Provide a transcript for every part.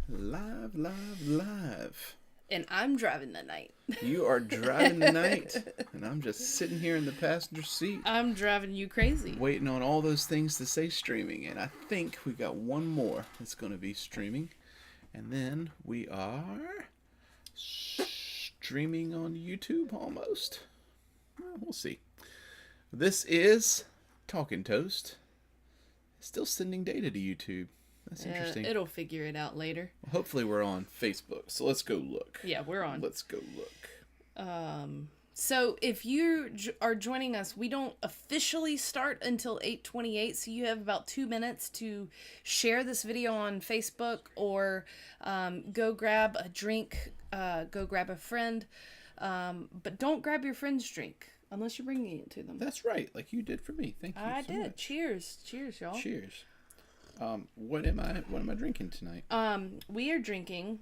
Live, live, live. And I'm driving the night. You are driving the night, and I'm just sitting here in the passenger seat, I'm driving you crazy. waiting on all those things to say streaming. And I think we got one more that's going to be streaming. And then we are streaming on YouTube almost. Well, we'll see. This is Talking Toast. Still sending data to YouTube. That's interesting. It'll figure it out later. Hopefully we're on Facebook, so let's go look. Yeah, we're on. Let's go look. So if you are joining us, we don't officially start until 8:28, so you have about 2 minutes to share this video on Facebook or go grab a drink, go grab a friend, but don't grab your friend's drink unless you're bringing it to them. That's right, like you did for me. Thank you. I so did. much. Cheers, y'all. Cheers. What am I drinking tonight? We are drinking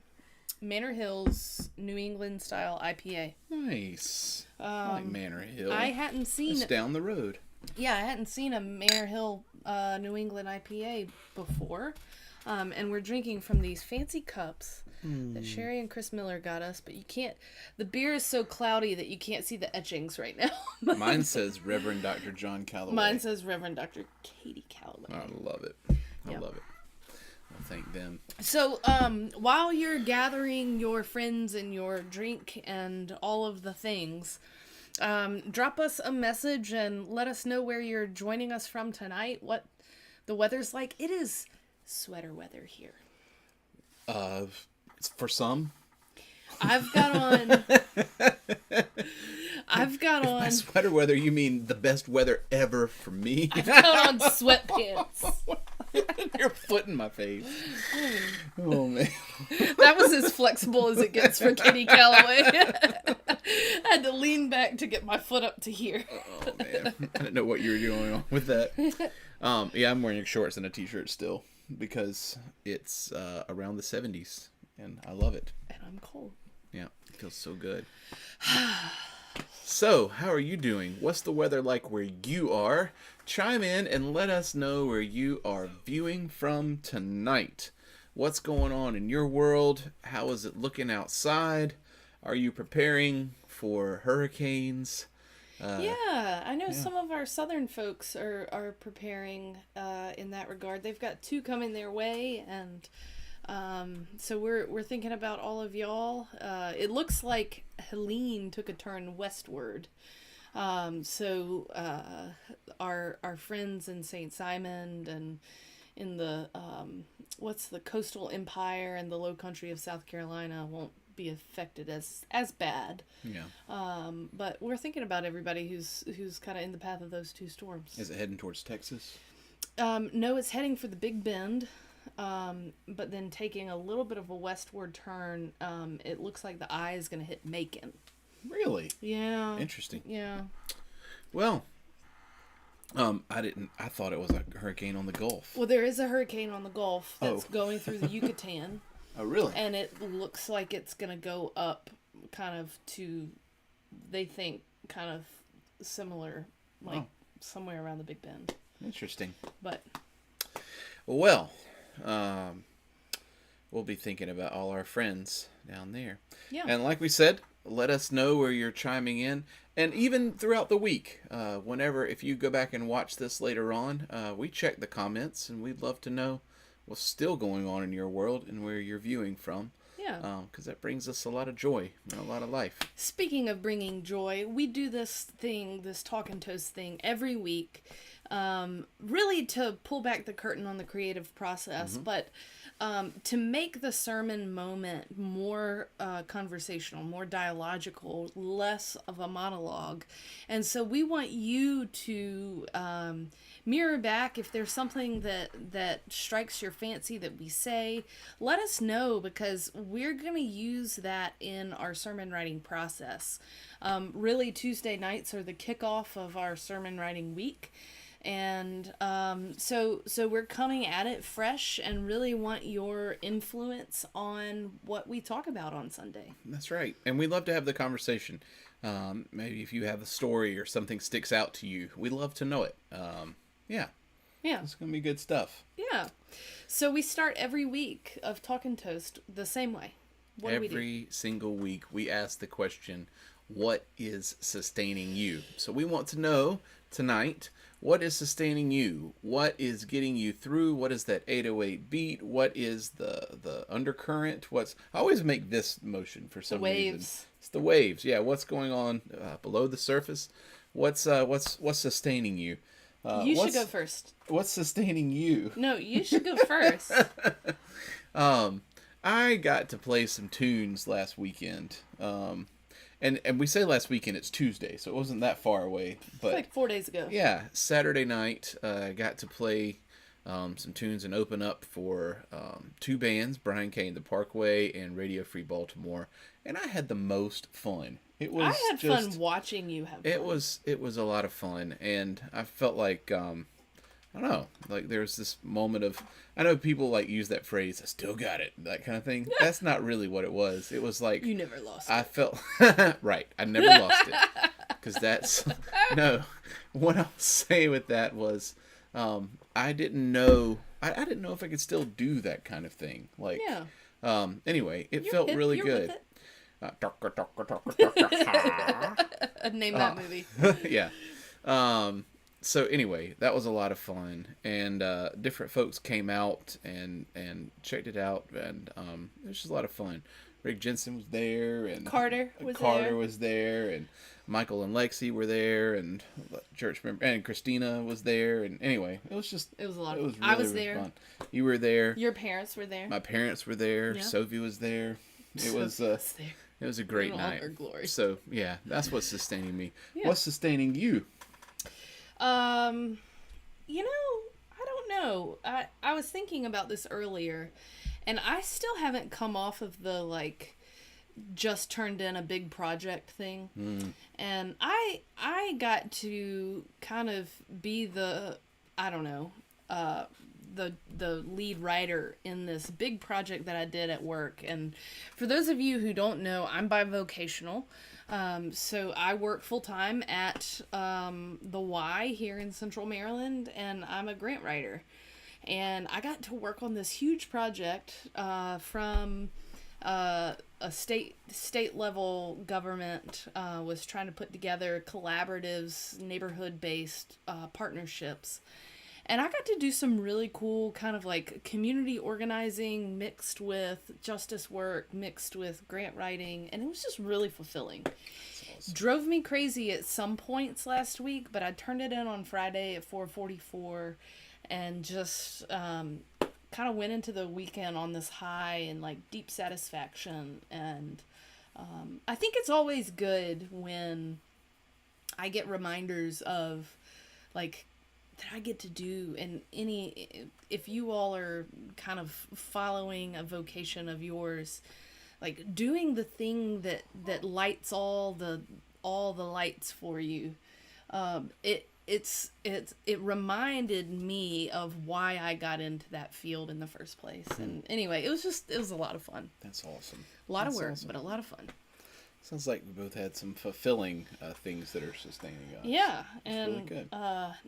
Manor Hills New England style IPA. Nice. I like Manor Hill. I hadn't seen It's down the road. Yeah, I hadn't seen a Manor Hill New England IPA before. And we're drinking from these fancy cups that Sherry and Chris Miller got us, but you can't, the beer is so cloudy that you can't see the etchings right now. Mine says Reverend Dr. John Calloway. Mine says Reverend Dr. Katie Calloway. I love it. I love it. Well, thank them. So, while you're gathering your friends and your drink and all of the things, drop us a message and let us know where you're joining us from tonight, what the weather's like. It is sweater weather here. For some. I've got on By sweater weather, you mean the best weather ever for me? I've got on sweatpants. Your foot in my face. Oh, man. That was as flexible as it gets for Katie Calloway. I had to lean back to get my foot up to here. Oh, man. I didn't know what you were doing on with that. Yeah, I'm wearing shorts and a t-shirt still because it's around the 70s, and I love it. And I'm cold. Yeah, it feels so good. So, how are you doing? What's the weather like where you are? Chime in and let us know where you are viewing from tonight. What's going on in your world? How is it looking outside? Are you preparing for hurricanes? Yeah, I know some of our southern folks are preparing in that regard. They've got 2 coming their way, and so we're thinking about all of y'all. It looks like Helene took a turn westward. So our friends in St. Simon and in the what's the coastal empire and the low country of South Carolina won't be affected as bad. Yeah. But we're thinking about everybody who's kind of in the path of those 2 storms. Is it heading towards Texas? No, it's heading for the Big Bend. But then taking a little bit of a westward turn, it looks like the eye is going to hit Macon. Really? Yeah. Interesting. Yeah. Well, I thought it was a hurricane on the Gulf. Well, there is a hurricane on the Gulf that's going through the Yucatan. Oh, really? And it looks like it's going to go up kind of to, they think, kind of similar, like somewhere around the Big Bend. Interesting. But. Well, we'll be thinking about all our friends down there. Yeah. And like we said, let us know where you're chiming in. And even throughout the week, whenever, if you go back and watch this later on, we check the comments and we'd love to know what's still going on in your world and where you're viewing from. Yeah. Because that brings us a lot of joy and a lot of life. Speaking of bringing joy, we do this Talking Toast thing every week, really to pull back the curtain on the creative process, but to make the sermon moment more conversational, more dialogical, less of a monologue. And so we want you to mirror back if there's something that strikes your fancy that we say. Let us know, because we're going to use that in our sermon writing process. Really, Tuesday nights are the kickoff of our sermon writing week. And so we're coming at it fresh and really want your influence on what we talk about on Sunday. That's right. And we'd love to have the conversation. Maybe if you have a story or something sticks out to you, we'd love to know it. Yeah. Yeah. It's gonna be good stuff. Yeah. So we start every week of Talking Toast the same way. What do we do? Every single week, we ask the question, what is sustaining you? So we want to know tonight, what is sustaining you? What is getting you through? What is that 808 beat? What is the undercurrent? I always make this motion for some reason. Waves. It's the waves. Yeah, what's going on below the surface? What's sustaining you? You should go first. What's sustaining you? No, you should go first. I got to play some tunes last weekend. And we say last weekend, it's Tuesday, so it wasn't that far away. But Like 4 days ago. yeah, Saturday night, I got to play some tunes and open up for two bands, Brian K. and the Parkway and Radio Free Baltimore, and I had the most fun. It was I had fun watching you have fun. It was a lot of fun, and I felt like I don't know, like there's this moment of, I know people like use that phrase, I still got it, that kind of thing. That's not really what it was. It was like, You never lost I it. felt, right, I never lost it. Because that's, no, what I was saying with that was, I didn't know if I could still do that kind of thing. Like, Yeah. Anyway, it You're felt hip, really you're good. with it. Uh, Name that movie. Yeah. So anyway, that was a lot of fun, and different folks came out and checked it out, and it was just a lot of fun. Rick Jensen was there, and Carter was there, and Michael and Lexi were there, and church member, and Christina was there, and anyway, it was a lot. It was really, I was really there. fun. You were there. Your parents were there. My parents were there. Yeah. Sophie was there. It was there. it was a great In all night. her glory. So yeah, that's what's sustaining me. Yeah. What's sustaining you? I don't know. I was thinking about this earlier, and I still haven't come off of the like just turned in a big project thing. And I got to kind of be the, I don't know, the lead writer in this big project that I did at work. And for those of you who don't know, I'm bivocational. So I work full-time at the Y here in Central Maryland, and I'm a grant writer. And I got to work on this huge project from a state level government was trying to put together collaboratives, neighborhood-based partnerships. And I got to do some really cool kind of like community organizing mixed with justice work, mixed with grant writing, and it was just really fulfilling. Awesome. Drove me crazy at some points last week, but I turned it in on Friday at 4:44 and just kind of went into the weekend on this high and like deep satisfaction. And I think it's always good when I get reminders of like that I get to do, and if you all are kind of following a vocation of yours, like doing the thing that lights all the lights for you, it reminded me of why I got into that field in the first place. And anyway, it was a lot of fun. That's awesome. A lot of work, awesome. but a lot of fun. Sounds like we both had some fulfilling things that are sustaining us. Yeah, That's and really good.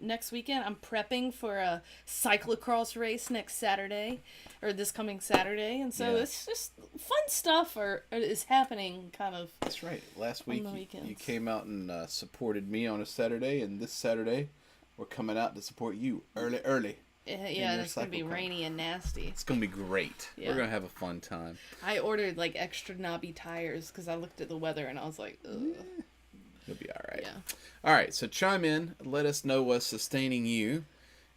Next weekend I'm prepping for a cyclocross race next Saturday, or this coming Saturday, and so Yeah. it's just fun stuff is happening kind of. That's right. Last on week the you weekends. came out and supported me on a Saturday, and this Saturday we're coming out to support you early. Yeah, your and it's gonna be cyclocross. rainy and nasty. It's gonna be great. Yeah. We're gonna have a fun time. I ordered like extra knobby tires because I looked at the weather and I was like, ugh. You'll be all right. Yeah. All right. So chime in. Let us know what's sustaining you,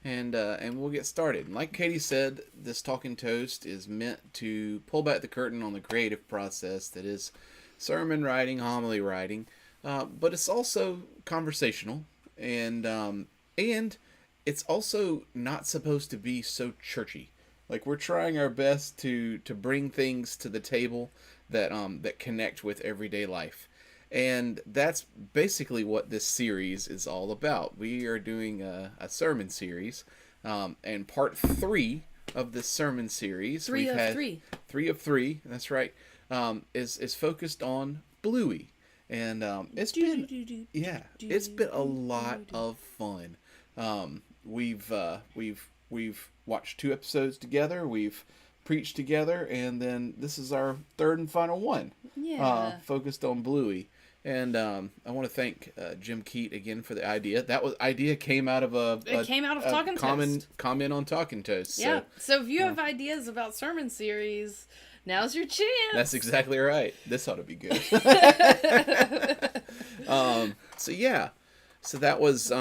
and we'll get started. And like Katie said, this Talking Toast is meant to pull back the curtain on the creative process that is sermon writing, homily writing, but it's also conversational, and it's also not supposed to be so churchy. Like, we're trying our best to bring things to the table that that connect with everyday life. And that's basically what this series is all about. We are doing a sermon series, and part 3 of this sermon series, Three of three. That's right. Is focused on Bluey, and it's been a lot of fun. we've watched 2 episodes together. We've preached together, and then this is our third and final one. Yeah. Focused on Bluey. And I want to thank Jim Keat again for the idea. That idea came out of It came out of Talking Toast. comment on Talking Toast. Yeah. So if you have ideas about sermon series, now's your chance. That's exactly right. This ought to be good. So yeah, so that was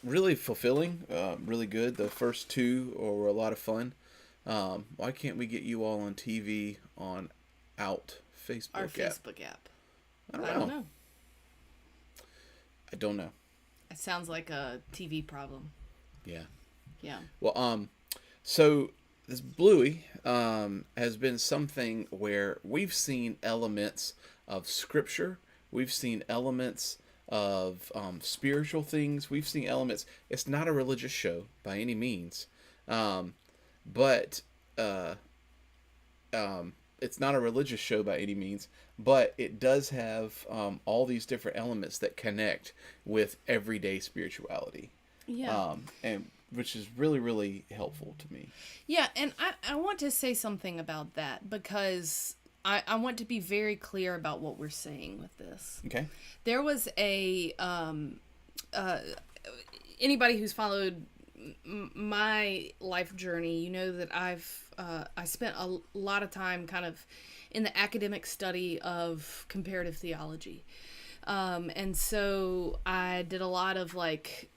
really fulfilling, really good. The first 2 were a lot of fun. Why can't we get you all on TV on Out Facebook Our app? Facebook app. I don't know. I don't know. It sounds like a TV problem. Yeah. Yeah. Well, so this Bluey has been something where we've seen elements of scripture. We've seen elements of spiritual things. We've seen elements. It's not a religious show by any means, but it's not a religious show by any means. But it does have all these different elements that connect with everyday spirituality. Yeah. And which is really, really helpful to me. Yeah, and I want to say something about that because I want to be very clear about what we're saying with this. Okay. There was anybody who's followed my life journey, you know that I spent a lot of time kind of in the academic study of comparative theology. And so I did a lot of work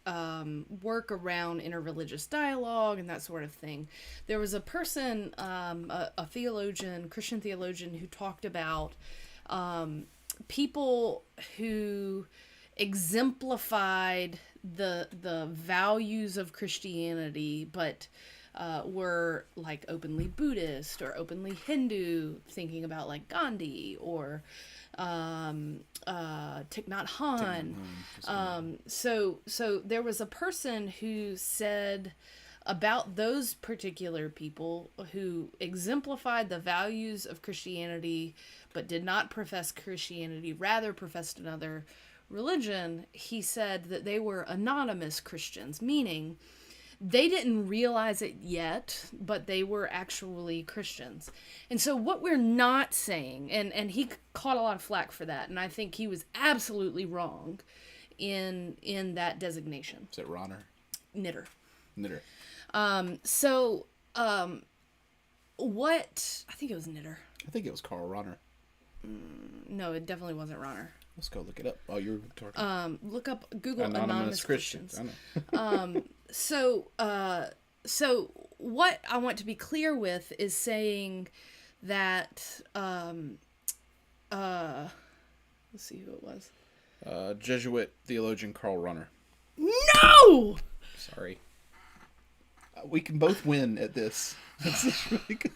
around interreligious dialogue and that sort of thing. There was a person, a theologian, Christian theologian, who talked about people who exemplified the values of Christianity, but were like openly Buddhist or openly Hindu, thinking about like Gandhi or Thich Nhat Hanh. So there was a person who said about those particular people who exemplified the values of Christianity but did not profess Christianity, rather professed another religion. He said that they were anonymous Christians, meaning they didn't realize it yet, but they were actually Christians. And so what we're not saying, and he caught a lot of flack for that, and I think he was absolutely wrong in that designation. Is it Ronner? Knitter. What, I think it was Knitter. I think it was Carl Ronner. No, it definitely wasn't Ronner. Let's go look it up. Oh, you were talking. Look up Google anonymous Christians. I know. So what I want to be clear with is saying that let's see who it was. Jesuit theologian Carl Ronner. No! Sorry. We can both win at this. This is really good.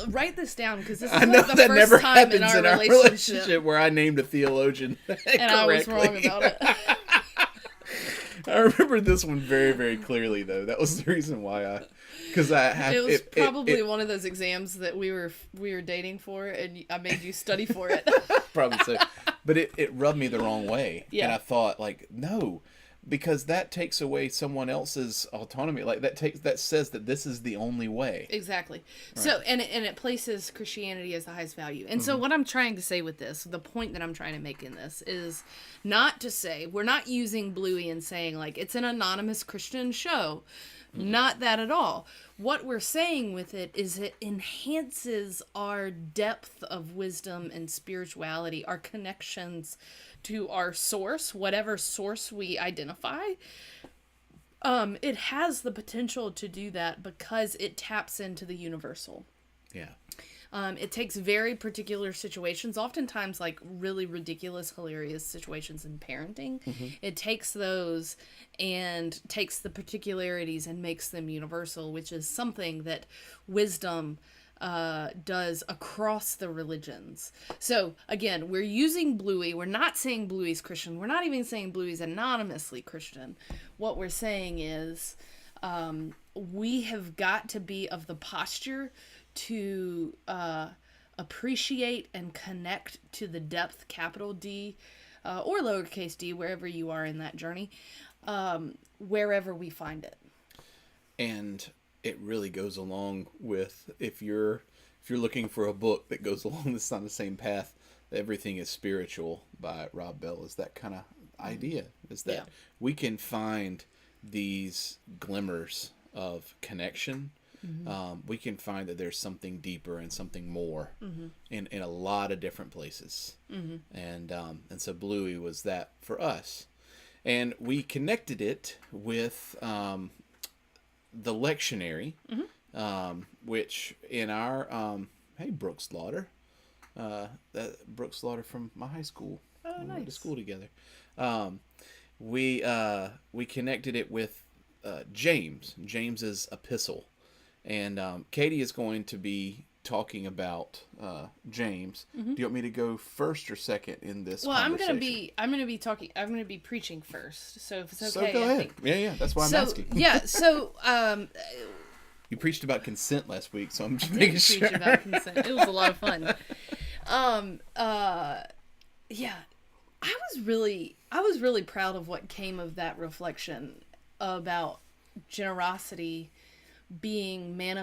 Write this down because this is I know like the that first never time happens in our relationship where I named a theologian and I was wrong about it. I remember this one very, very clearly, though. That was the reason why because it was probably one of those exams that we were dating for, and I made you study for it. Probably so, but it rubbed me the wrong way, Yeah. and I thought no, because that takes away someone else's autonomy. Like that says that this is the only way. Exactly. Right. So and it places Christianity as the highest value. And so what I'm trying to say with this, the point that I'm trying to make in this is not to say we're not using Bluey and saying like it's an anonymous Christian show. Not that at all. What we're saying with it is it enhances our depth of wisdom and spirituality, our connections to our source, whatever source we identify. It has the potential to do that because it taps into the universal. Yeah. It takes very particular situations, oftentimes like really ridiculous, hilarious situations in parenting. It takes those and takes the particularities and makes them universal, which is something that wisdom does across the religions. So again, we're using Bluey. We're not saying Bluey's Christian. We're not even saying Bluey's anonymously Christian. What we're saying is we have got to be of the posture to appreciate and connect to the depth, capital D, or lowercase d, wherever you are in that journey, wherever we find it. And it really goes along with, if you're looking for a book that goes along this on the same path, Everything is Spiritual by Rob Bell is that kind of idea, is that we can find these glimmers of connection. We can find that there's something deeper and something more in a lot of different places. And so Bluey was that for us. And we connected it with the lectionary, which in our, hey, Brooke Slaughter, that Brooke Slaughter from my high school. Oh, we nice. went to school together. We connected it with James's epistle. And Katie is going to be talking about James. Do you want me to go first or second in this? Well, conversation? I'm gonna be preaching first. So if it's okay, So go ahead. Yeah, that's why I'm asking. So You preached about consent last week, so I'm just did making preach sure. about consent. It was a lot of fun. Yeah, I was really proud of what came of that reflection about generosity being made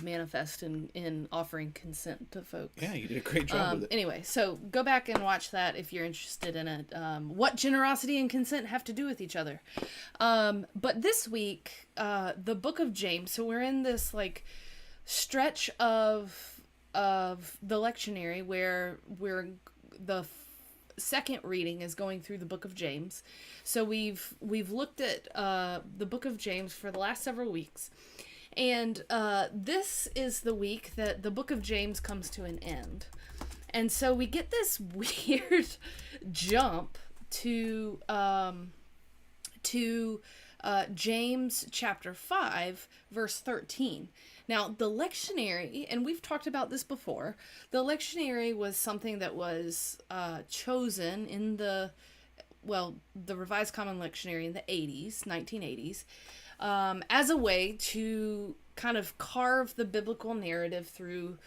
manifest in offering consent to folks. Yeah, you did a great job with it. Anyway, so go back and watch that if you're interested in it. What generosity and consent have to do with each other. But this week, the book of James, so we're in this like stretch of the lectionary where the second reading is going through the book of James. So we've looked at the book of James for the last several weeks. And this is the week that the book of James comes to an end. And so we get this weird jump to James chapter 5, verse 13. Now, the lectionary, and we've talked about this before, the lectionary was something that was chosen in the Revised Common Lectionary in the 1980s, as a way to kind of carve the biblical narrative through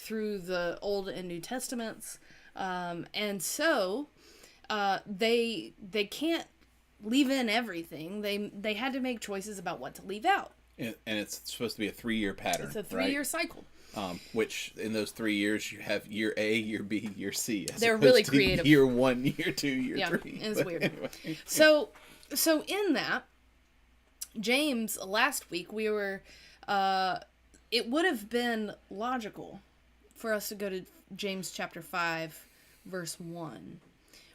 the Old and New Testaments. And so they can't leave in everything. They had to make choices about what to leave out. And it's supposed to be a 3-year pattern. It's a 3-year cycle. Which in those 3 years you have year A, year B, year C. They're really creative. Year 1, year 2, year 3. It's weird. Anyway. So in that, James, last week we were, it would have been logical for us to go to James chapter 5, verse 1,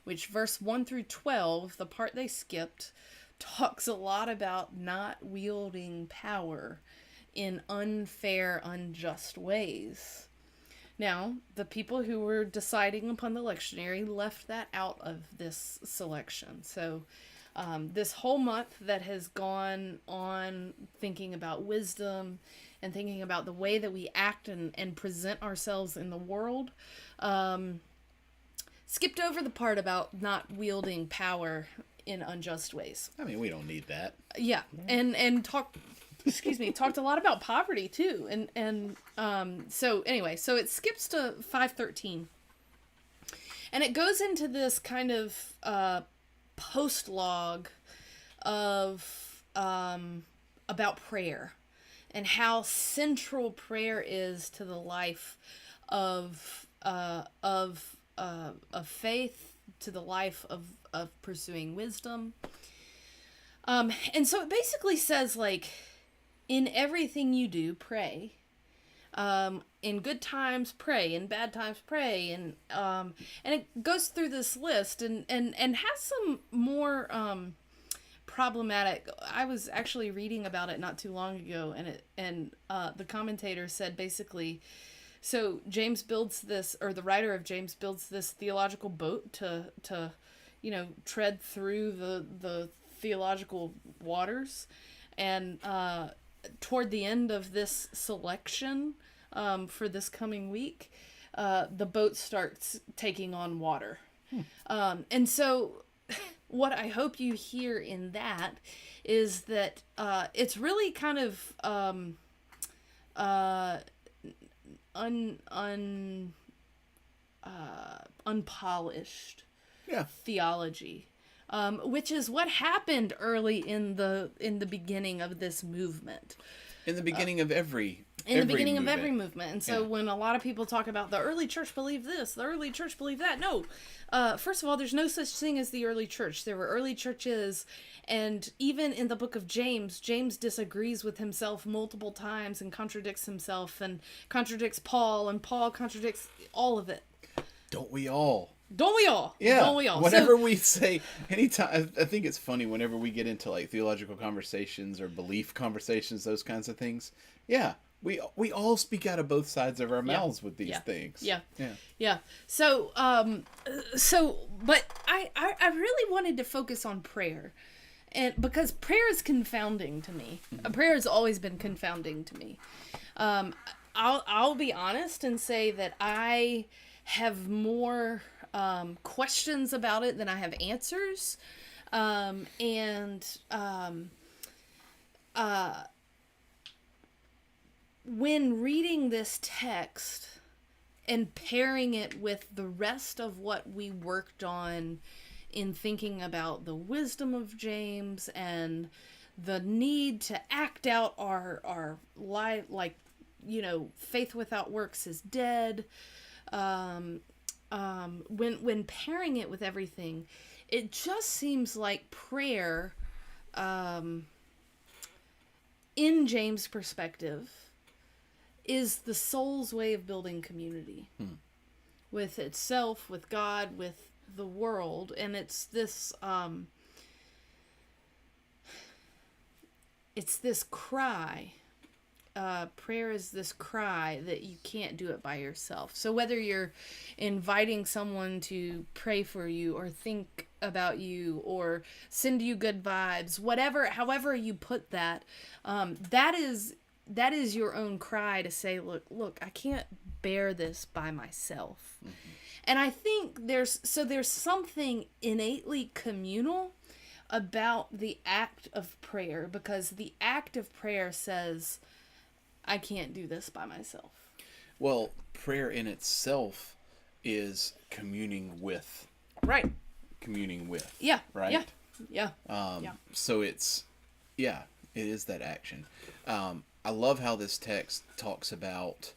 which verse 1 through 12, the part they skipped, talks a lot about not wielding power in unfair, unjust ways. Now, the people who were deciding upon the lectionary left that out of this selection. So this whole month that has gone on thinking about wisdom and thinking about the way that we act and present ourselves in the world, skipped over the part about not wielding power in unjust ways. I mean, we don't need that. Yeah, and talked a lot about poverty too, and so anyway, so it skips to 5:13, and it goes into this kind of post-log of about prayer and how central prayer is to the life of faith, to the life of pursuing wisdom. And so it basically says, like, in everything you do, pray. In good times, pray. In bad times, pray. And it goes through this list and has some more problematic. I was actually reading about it not too long ago, and the commentator said basically, so James builds this, or the writer of James builds this theological boat to tread through the theological waters, and toward the end of this selection for this coming week, the boat starts taking on water. And so what I hope you hear in that is that it's really kind of unpolished Yeah. theology, which is what happened early in the beginning of this movement. In the beginning of every movement. And so when a lot of people talk about the early church believed this, the early church believed that, no. First of all, there's no such thing as the early church. There were early churches, and even in the book of James, James disagrees with himself multiple times and contradicts himself and contradicts Paul, and Paul contradicts all of it. Don't we all? Don't we all? Yeah. Don't we all? Whenever we say, anytime, I think it's funny whenever we get into like theological conversations or belief conversations, those kinds of things. Yeah. We all speak out of both sides of our mouths with these things. Yeah. So, but I really wanted to focus on prayer, and because prayer is confounding to me. Prayer has always been confounding to me. I'll be honest and say that I have more questions about it than I have answers, when reading this text and pairing it with the rest of what we worked on in thinking about the wisdom of James and the need to act out our life, like, faith without works is dead. When pairing it with everything, it just seems like prayer, in James' perspective, is the soul's way of building community with itself, with God, with the world. And it's this cry. Prayer is this cry that you can't do it by yourself. So whether you're inviting someone to pray for you or think about you or send you good vibes, however you put that, that is your own cry to say, look, I can't bear this by myself. Mm-hmm. And I think there's something innately communal about the act of prayer, because the act of prayer says, I can't do this by myself. Well, prayer in itself is communing with. Right. Communing with. Yeah. Right? Yeah. So it is that action. I love how this text talks about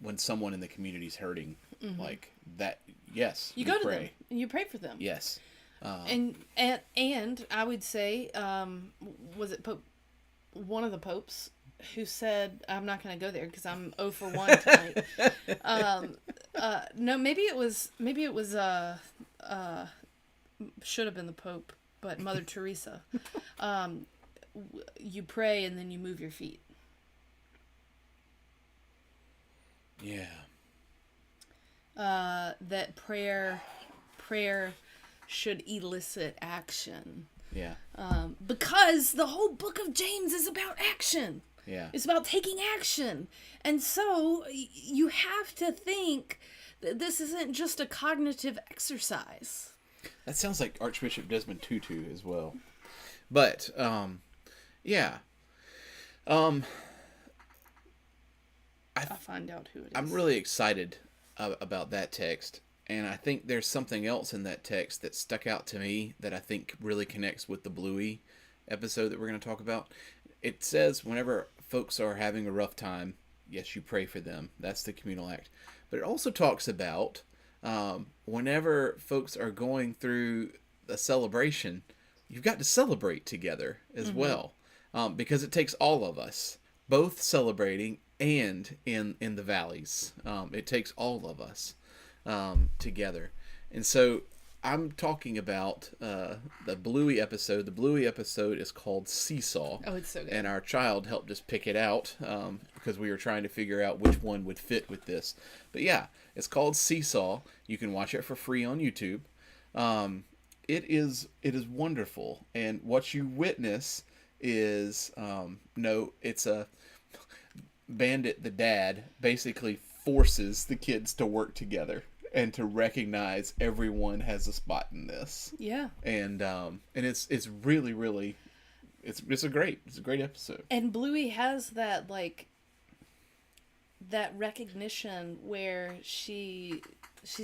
when someone in the community is hurting, like that. Yes, you go pray. to them and you pray for them. Yes, and I would say, was it one of the popes who said, "I'm not going to go there because I'm 0 for 1 tonight." No, maybe it was should have been the Pope, but Mother Teresa. You pray and then you move your feet. Yeah. That prayer should elicit action. Yeah. Because the whole book of James is about action. Yeah. It's about taking action. And so you have to think that this isn't just a cognitive exercise. That sounds like Archbishop Desmond Tutu as well. But, yeah. I'll find out who it is. I'm really excited about that text. And I think there's something else in that text that stuck out to me that I think really connects with the Bluey episode that we're going to talk about. It says whenever folks are having a rough time, yes, you pray for them. That's the communal act. But it also talks about whenever folks are going through a celebration, you've got to celebrate together as well. Because it takes all of us, both celebrating and in the valleys. It takes all of us together. And so I'm talking about the Bluey episode. The Bluey episode is called Seesaw. Oh, it's so good. And our child helped us pick it out because we were trying to figure out which one would fit with this. But yeah, it's called Seesaw. You can watch it for free on YouTube. It is wonderful. And what you witness is, it's a Bandit, the dad, basically forces the kids to work together and to recognize everyone has a spot in this. Yeah. And it's really, really, it's a great episode. And Bluey has that, like, that recognition where she's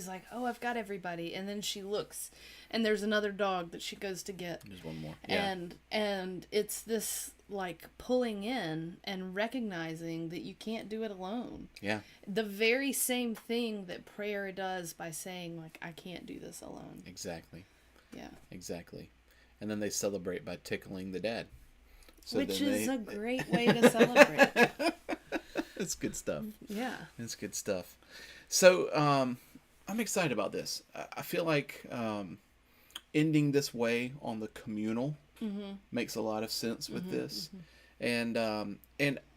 like, oh, I've got everybody, and then she looks and there's another dog that she goes to get. There's one more. Yeah. And it's this like pulling in and recognizing that you can't do it alone. Yeah. The very same thing that prayer does by saying like, I can't do this alone. Exactly. Yeah. Exactly. And then they celebrate by tickling the dad. So which is a great way to celebrate. It's good stuff. Yeah. It's good stuff. So, I'm excited about this. I feel like ending this way on the communal makes a lot of sense with this. And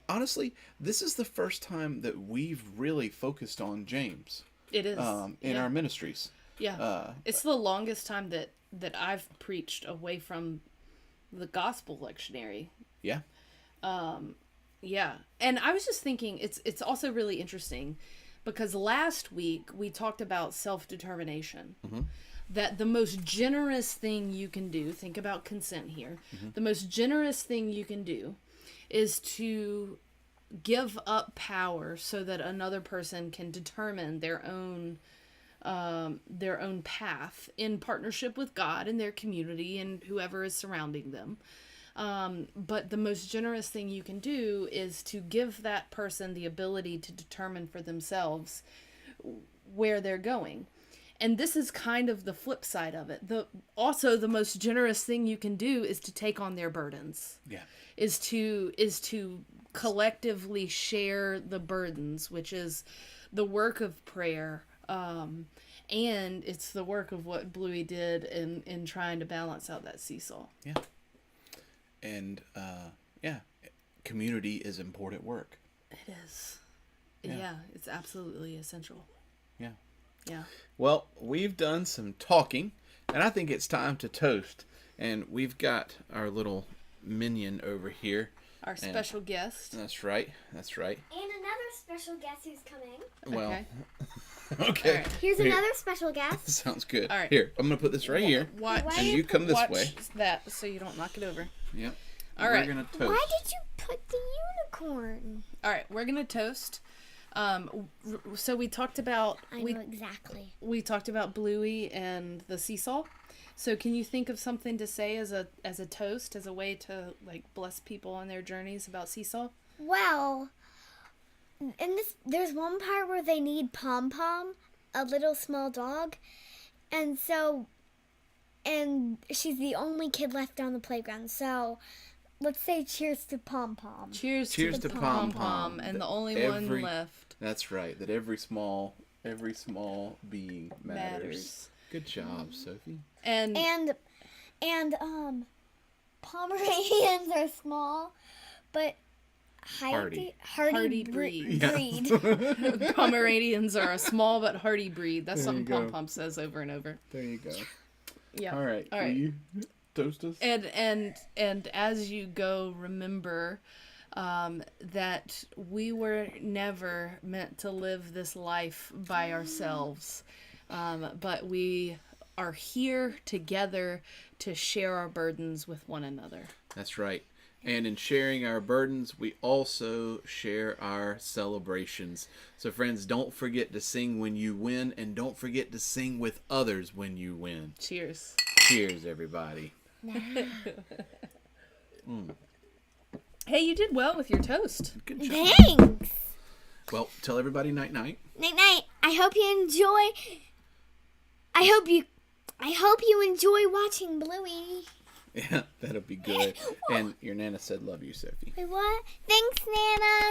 honestly, this is the first time that we've really focused on James. It is. In our ministries. Yeah. It's the longest time that I've preached away from the gospel lectionary. Yeah. Yeah. And I was just thinking it's also really interesting because last week we talked about self-determination. That the most generous thing you can do, think about consent here, the most generous thing you can do is to give up power so that another person can determine their own path in partnership with God and their community and whoever is surrounding them. But the most generous thing you can do is to give that person the ability to determine for themselves where they're going. And this is kind of the flip side of it. Also the most generous thing you can do is to take on their burdens. Yeah. Is to collectively share the burdens, which is the work of prayer. And it's the work of what Bluey did in trying to balance out that seesaw. Yeah. And, community is important work. It is. Yeah, it's absolutely essential. Yeah. Yeah. Well, we've done some talking, and I think it's time to toast. And we've got our little minion over here. Our special guest. That's right. That's right. And another special guest who's coming. Well, Okay. okay. All right. Here's another special guest. Sounds good. All right. Here, I'm going to put this right here. Watch. And you come this watch way. that so you don't knock it over. Yep. All right. We're going to toast. Why did you put the unicorn? All right, we're gonna toast. So we talked about I know exactly. we talked about Bluey and the seesaw. So can you think of something to say as a toast, as a way to like bless people on their journeys about seesaw? Well, there's one part where they need Pom Pom, a little small dog, and she's the only kid left on the playground. So let's say cheers to Pom Pom. Cheers to Pom Pom Pom, and the only one left That's right. That every small being matters. Good job, Sophie. And Pomeranians are small, but hardy breed. Yeah. Pomeranians are a small but hardy breed. That's There you something go. Pom Pom says over and over. There you go. Yeah. All right. All right. Will you toast us? And as you go, remember that we were never meant to live this life by ourselves, but we are here together to share our burdens with one another. That's right. And in sharing our burdens, we also share our celebrations. So friends, don't forget to sing when you win, and don't forget to sing with others when you win. Cheers. Cheers, everybody. Hey, you did well with your toast. Good job. Thanks. Well, tell everybody night-night. Night. I hope you enjoy. I hope you enjoy watching Bluey. Yeah, that'll be good. And your Nana said love you, Sophie. Wait, what? Thanks, Nana.